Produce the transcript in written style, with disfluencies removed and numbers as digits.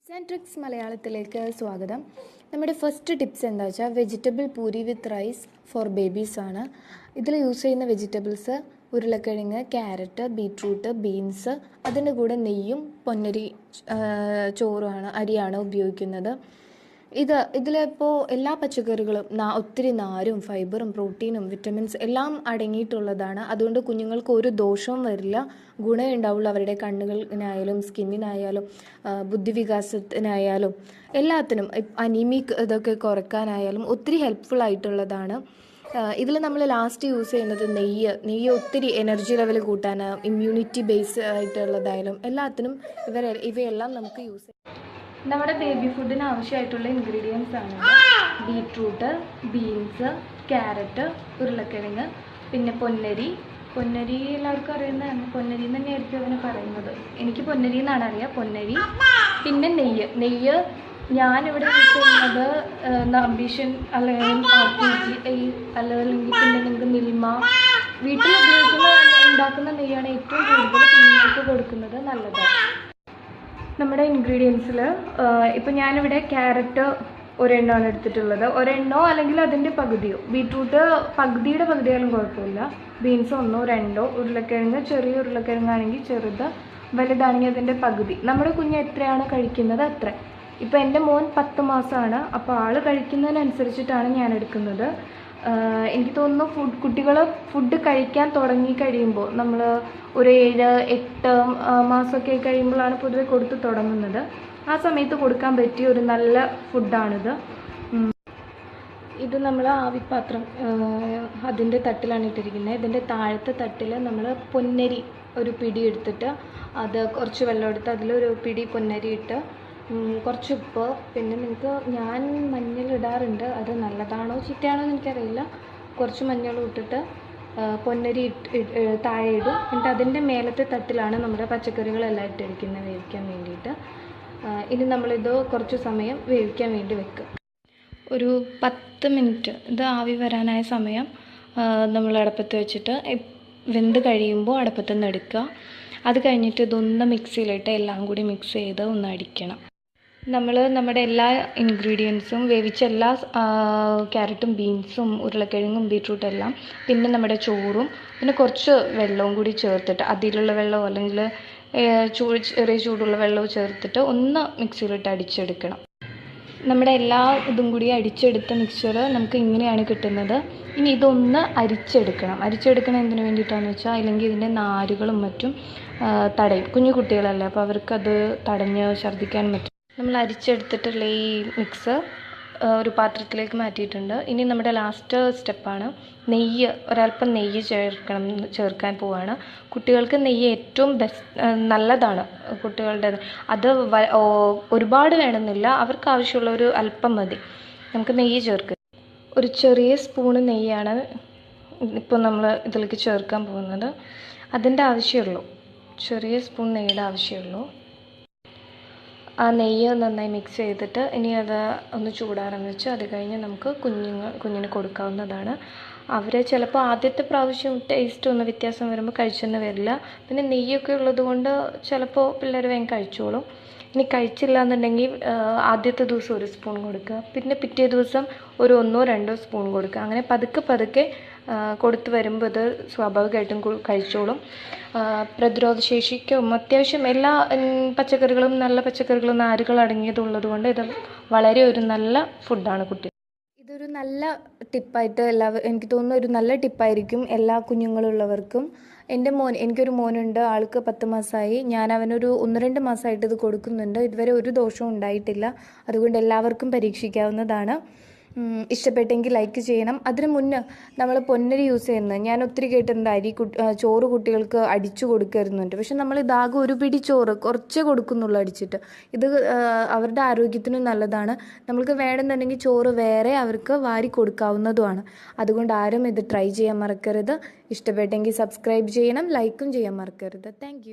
Tricks മലയാളത്തിലേക്ക് സ്വാഗതം. നമ്മുടെ ഫസ്റ്റ് ടിപ്സ് എന്താ വെച്ചാൽ വെജിറ്റബിൾ പൂരി വിത്ത് റൈസ് ഫോർ ബേബീസ് ആണ്. ഇതിൽ യൂസ് ചെയ്യുന്ന വെജിറ്റബിൾസ് ഉരുളക്കിഴങ്ങ്, ക്യാരറ്റ്, ബീട്രൂട്ട്, ബീൻസ്, അതിൻ്റെ കൂടെ നെയ്യും പൊന്നരി ചോറുമാണ്, അരിയാണ് ഉപയോഗിക്കുന്നത്. ഇതിലിപ്പോൾ എല്ലാ പച്ചക്കറികളും ഒത്തിരി നാരും ഫൈബറും പ്രോട്ടീനും വിറ്റമിൻസ് എല്ലാം അടങ്ങിയിട്ടുള്ളതാണ്. അതുകൊണ്ട് കുഞ്ഞുങ്ങൾക്ക് ഒരു ദോഷവും വരില്ല, ഗുണമേ ഉണ്ടാവുള്ളൂ. അവരുടെ കണ്ണുകളിനായാലും സ്കിന്നിനായാലും ബുദ്ധിവികാസത്തിനായാലും എല്ലാത്തിനും, അനീമിക് ഇതൊക്കെ കുറയ്ക്കാനായാലും ഒത്തിരി ഹെൽപ്ഫുൾ ആയിട്ടുള്ളതാണ്. ഇതിൽ നമ്മൾ ലാസ്റ്റ് യൂസ് ചെയ്യുന്നത് നെയ്യ് ഒത്തിരി എനർജി ലെവൽ കൂട്ടാൻ, ഇമ്മ്യൂണിറ്റി ബേസ് ആയിട്ടുള്ളതായാലും എല്ലാത്തിനും ഇവയെല്ലാം നമുക്ക് യൂസ് ചെയ്യാം. നമ്മുടെ ബേബി ഫുഡിന് ആവശ്യമായിട്ടുള്ള ഇൻഗ്രീഡിയൻസ് ആണ് ബീട്രൂട്ട്, ബീൻസ്, ക്യാരറ്റ്, ഉരുളക്കിഴങ്ങ്, പിന്നെ പൊന്നരി എല്ലാവർക്കും അറിയുന്നതാണ്. പൊന്നരി തന്നെയായിരിക്കും അതിന് പറയുന്നത്. എനിക്ക് പൊന്നരി എന്നാണ് അറിയാം, പൊന്നരി. പിന്നെ നെയ്യ് ഞാനിവിടെ യൂസ് ചെയ്യുന്നത് അംബിഷൻ അല്ലെങ്കിൽ RPG അല്ലെങ്കിൽ പിന്നെ നിങ്ങൾക്ക് മിൽമ, വീട്ടിൽ ഉണ്ടാക്കുന്ന നെയ്യാണ് ഏറ്റവും കൂടുതൽ കുഞ്ഞുങ്ങൾക്ക് കൊടുക്കുന്നത് നല്ലത്. നമ്മുടെ ഇൻഗ്രീഡിയൻസിൽ ഇപ്പോൾ ഞാനിവിടെ ക്യാരറ്റ് ഒരെണ്ണമാണ് എടുത്തിട്ടുള്ളത്. ഒരെണ്ണോ അല്ലെങ്കിൽ അതിൻ്റെ പകുതിയോ. ബീട്രൂട്ട് പകുതിയുടെ പകുതിയായാലും കുഴപ്പമില്ല. ബീൻസ് 1 2, ഉരുളക്കിഴങ്ങ് ചെറിയ ഉരുളക്കിഴങ്ങാണെങ്കിൽ ചെറുത്, വലുതാണെങ്കിൽ അതിൻ്റെ പകുതി. നമ്മുടെ കുഞ്ഞ് എത്രയാണ് കഴിക്കുന്നത് അത്ര. ഇപ്പോൾ എൻ്റെ മോൻ 10 മാസമാണ്, അപ്പോൾ ആൾ കഴിക്കുന്നതിനനുസരിച്ചിട്ടാണ് ഞാൻ എടുക്കുന്നത്. എനിക്ക് തോന്നുന്നു കുട്ടികൾ ഫുഡ് കഴിക്കാൻ തുടങ്ങി കഴിയുമ്പോൾ, നമ്മൾ ഒരു 7-8 മാസമൊക്കെ കഴിയുമ്പോഴാണ് പൊതുവെ കൊടുത്ത് തുടങ്ങുന്നത്. ആ സമയത്ത് കൊടുക്കാൻ പറ്റിയ ഒരു നല്ല ഫുഡാണിത്. ഇത് നമ്മൾ ആവിപ്പാത്രം അതിൻ്റെ തട്ടിലാണ് ഇട്ടിരിക്കുന്നത്. ഇതിൻ്റെ താഴത്തെ തട്ടിൽ നമ്മൾ പൊന്നരി ഒരു പിടി എടുത്തിട്ട് അത് കുറച്ച് വെള്ളം എടുത്ത് അതിലൊരു പിടി പൊന്നരി ഇട്ട് കുറച്ച് ഉപ്പ്, പിന്നെ ഞാൻ മഞ്ഞൾ ഇടാറുണ്ട്. അത് നല്ലതാണോ ചീത്തയാണോ എന്ന് എനിക്കറിയില്ല. കുറച്ച് മഞ്ഞൾ ഇട്ടിട്ട് പൊന്നരി താഴെ ഇടും. എന്നിട്ട് അതിൻ്റെ മേലത്തെ തട്ടിലാണ് നമ്മുടെ പച്ചക്കറികളെല്ലാം ഇട്ടിരിക്കുന്നത് വേവിക്കാൻ വേണ്ടിയിട്ട്. ഇനി നമ്മളിത് കുറച്ച് സമയം വേവിക്കാൻ വേണ്ടി വെക്കുക. ഒരു 10 മിനിറ്റ് ഇത് ആവി വരാനായ സമയം നമ്മൾ അടുപ്പത്ത് വെച്ചിട്ട് വെന്ത് കഴിയുമ്പോൾ അടുപ്പത്ത് നിന്ന് എടുക്കുക. അത് കഴിഞ്ഞിട്ട് ഇതൊന്ന് മിക്സിയിലിട്ട് എല്ലാം കൂടി മിക്സ് ചെയ്ത് ഒന്ന് അടിക്കണം. നമ്മുടെ എല്ലാ ഇൻഗ്രീഡിയൻസും വേവിച്ച എല്ലാ ക്യാരറ്റും ബീൻസും ഉരുളക്കിഴങ്ങും ബീട്രൂട്ടും എല്ലാം, പിന്നെ നമ്മുടെ ചോറും, പിന്നെ കുറച്ച് വെള്ളവും കൂടി ചേർത്തിട്ട്, അതിലുള്ള വെള്ളമോ അല്ലെങ്കിൽ ചെറിയ ചൂടുള്ള വെള്ളവും ചേർത്തിട്ട് ഒന്ന് മിക്സിയിലിട്ട് അടിച്ചെടുക്കണം. നമ്മുടെ എല്ലാ ഇതും കൂടി അടിച്ചെടുത്ത മിക്സ്ചർ നമുക്ക് ഇങ്ങനെയാണ് കിട്ടുന്നത്. ഇനി ഇതൊന്ന് അരിച്ചെടുക്കണം എന്തിനു വേണ്ടിയിട്ടാണെന്ന് വെച്ചാൽ, അല്ലെങ്കിൽ ഇതിൻ്റെ നാരുകളും മറ്റും തടയും. കുഞ്ഞു കുട്ടികളല്ലേ, അപ്പോൾ അവർക്കത് തടഞ്ഞ് ഛർദ്ദിക്കാൻ പറ്റും. നമ്മൾ അരിച്ചെടുത്തിട്ടുള്ള ഈ മിക്സ് ഒരു പാത്രത്തിലേക്ക് മാറ്റിയിട്ടുണ്ട്. ഇനി നമ്മുടെ ലാസ്റ്റ് സ്റ്റെപ്പാണ് ഒരല്പം നെയ്യ് ചേർക്കാൻ പോവാണ്. കുട്ടികൾക്ക് നെയ്യ് ഏറ്റവും നല്ലതാണ് കുട്ടികളുടെ. അത് ഒരുപാട് വേണമെന്നില്ല, അവർക്ക് ആവശ്യമുള്ള ഒരു അല്പം മതി. നമുക്ക് നെയ്യ് ചേർക്കുക. ഒരു ചെറിയ സ്പൂണ് നെയ്യാണ് ഇപ്പോൾ നമ്മൾ ഇതിലേക്ക് ചേർക്കാൻ പോകുന്നത്. അതിൻ്റെ ആവശ്യമുള്ളൂ, ചെറിയ സ്പൂൺ നെയ്യുടെ ആവശ്യമുള്ളൂ. ആ നെയ്യ് നന്നായി മിക്സ് ചെയ്തിട്ട് ഇനി അത് ഒന്ന് ചൂടാറാൻ വെച്ച് അത് കഴിഞ്ഞ് നമുക്ക് കുഞ്ഞിന് കൊടുക്കാവുന്നതാണ്. അവർ ചിലപ്പോൾ ആദ്യത്തെ പ്രാവശ്യം ടേസ്റ്റ് ഒന്ന് വ്യത്യാസം വരുമ്പോൾ കഴിച്ചെന്ന് വരില്ല. പിന്നെ നെയ്യൊക്കെ ഉള്ളത് കൊണ്ട് ചിലപ്പോൾ പിള്ളേർ വേഗം കഴിച്ചോളും. ഇനി കഴിച്ചില്ല എന്നുണ്ടെങ്കിൽ ആദ്യത്തെ ദിവസം 1 സ്പൂൺ കൊടുക്കുക, പിന്നെ പിറ്റേ ദിവസം ഒരു 1-2 സ്പൂൺ കൊടുക്കുക. അങ്ങനെ പതുക്കെ കൊടുത്തു വരുമ്പോൾ ഇത് സ്വാഭാവികമായിട്ടും കഴിച്ചോളും. പ്രതിരോധശേഷിക്കും അത്യാവശ്യം എല്ലാ പച്ചക്കറികളും, നല്ല പച്ചക്കറികളും നാരുകൾ അടങ്ങിയതുള്ളത് കൊണ്ട് ഇത് വളരെ ഒരു നല്ല ഫുഡാണ് കുട്ടി. ഇതൊരു നല്ല ടിപ്പായിട്ട് എനിക്ക് തോന്നുന്നു ഒരു നല്ല ടിപ്പായിരിക്കും എല്ലാ കുഞ്ഞുങ്ങളുള്ളവർക്കും. എനിക്കൊരു മോനുണ്ട്, ആൾക്ക് 10 മാസമായി. ഞാൻ അവനൊരു 1-2 മാസമായിട്ട് ഇത് കൊടുക്കുന്നുണ്ട്. ഇതുവരെ ഒരു ദോഷവും ഉണ്ടായിട്ടില്ല. അതുകൊണ്ട് എല്ലാവർക്കും പരീക്ഷിക്കാവുന്നതാണ്. ഇഷ്ടപ്പെട്ടെങ്കിൽ ലൈക്ക് ചെയ്യണം. അതിന് മുന്നേ നമ്മൾ പൊന്നരി യൂസ് ചെയ്യുന്നത് ഞാൻ ഒത്തിരി കേട്ടിട്ടുണ്ട്. ചോറ് കുട്ടികൾക്ക് അടിച്ചു കൊടുക്കരുന്നുണ്ട്. പക്ഷെ നമ്മൾ ഇതാകെ ഒരു പിടി ചോറ് കുറച്ചേ കൊടുക്കുന്നുള്ളൂ അടിച്ചിട്ട്. ഇത് അവരുടെ ആരോഗ്യത്തിനും നല്ലതാണ്. നമ്മൾക്ക് വേണമെന്നുണ്ടെങ്കിൽ ചോറ് വേറെ അവർക്ക് വാരി കൊടുക്കാവുന്നതുമാണ്. അതുകൊണ്ട് ആരും ഇത് ട്രൈ ചെയ്യാൻ മറക്കരുത്. ഇഷ്ടപ്പെട്ടെങ്കിൽ സബ്സ്ക്രൈബ് ചെയ്യണം, ലൈക്കും ചെയ്യാൻ മറക്കരുത്. താങ്ക്